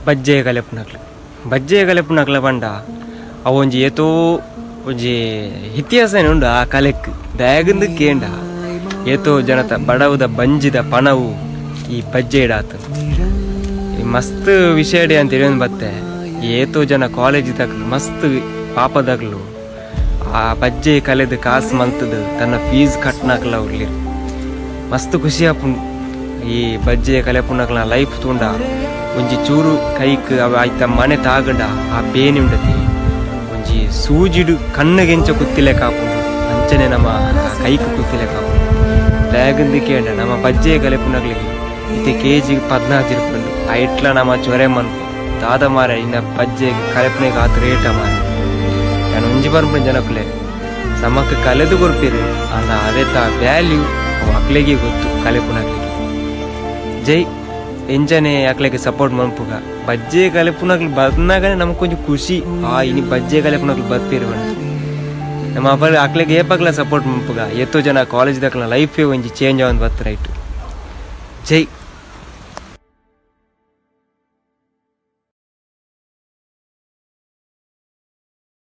ಬಜ್ಜೆ ಕಲೆಪುನಕ್ಲ ಪಂಡ ಅವೊಂಜಿ ಏತೋ ಒಂಜಿ ಇತಿಹಾಸನೇ ಉಂಡು ಆ ಕಲೆಕ್ ದಾಯಗಂದು ಕೇಂಡ ಏತೋ ಜನತ ಬಡವದ ಬಂಜಿದ ಪಣವು ಈ ಬಜ್ಜೆ ಇಡಾತ ಮಸ್ತ್ ವಿಷಯ ಅಂತ ಹೇಳಿ ಬತ್ತೆ ಏತೋ ಜನ ಕಾಲೇಜ್ ತಕ್ಲು ಮಸ್ತ್ ಪಾಪದಾಗ್ಲು ಆ ಬಜ್ಜೆ ಕಲೆದ ಕಾಸು ಮಲ್ತದು ತನ್ನ ಫೀಸ್ ಕಟ್ನಾಕ್ಲ ಉರ್ಲಿರು ಮಸ್ತ್ ಖುಷಿ ಆಪುಂಡು ಈ ಬಜ್ಜೆ ಕಲೆಪುನಕ್ಲ ಲೈಫ್ ತುಂಡ ಒಂಜಿ ಚೂರು ಕೈಕ್ ಅವ ಆಯ್ತ ಮನೆ ತಾಗಂಡ ಆ ಬೇನಿ ಉಂಡತಿ ಒಂಜಿ ಸೂಜಿಡು ಕಣ್ಣಗೆಂಚ ಕುತ್ತಿಲೆ ಕಾಪುಂಡು ಅಂಚನೆ ನಮ್ಮ ಕೈಕ್ ಕುತ್ತಿಲೆ ಕಾಪುಂಡು ಲ್ಯಾಗಂದು ಕೇಂಡ ನಮ್ಮ ಬಜ್ಜೆ ಕಲೆಪುನಕ್ಲಿಗೆ ಇತ್ತೆ KG 14 ಇರ್ಪುಂಡು ಆ ಇಟ್ಲ ನಮ್ಮ ಚೊರೆ ಮನ್ಪು ದಾದ ಮಾರ ಇನ್ನ ಬಜ್ಜೆ ಕಲೆಪುನೆಗೆ ಆತ ರೇಟ ಮಾರ ನಾನು ಒಂಜಿ ಬರ್ಪುಂಡು ಜನಕ್ಕಲೆ ನಮಕ್ ಕಲೆದು ಕೊರ್ಪಿರು ಅನ್ನ ಅರೆತ ವ್ಯಾಲ್ಯೂ ಅಕ್ಲೆಗೆ ಗೊತ್ತು ಕಲೆಪುನಕ್ಲಿಗೆ ಜೈ ಎಂಜನೆ ಅಕ್ಲೆಗೆ ಸಪೋರ್ಟ್ ಮನ್ಪುಗ ಬಜ್ಜೆ ಕಲೆಪುನಕ್ಲು ಬಂದಾಗನೇ ನಮ್ಗೆ ಕೊಂಚ ಖುಷಿ ಇನಿ ಬಜ್ಜೆ ಕಲೆಪುನಕ್ಲು ಬರ್ಪಿರು ನಮ್ಮ ಅಪ್ಪ ಅಕ್ಲೆಗೆ ಏಪಕ್ಲ ಸಪೋರ್ಟ್ ಮನ್ಪುಗ ಎತ್ತೋ ಜನ ಕಾಲೇಜ್ದಾಕ್ಲ ಲೈಫೇ ಒಂಜಿ ಚೇಂಜ್ ಆವಂದು ಬತ್ತು ರೈಟ್ ಜೈ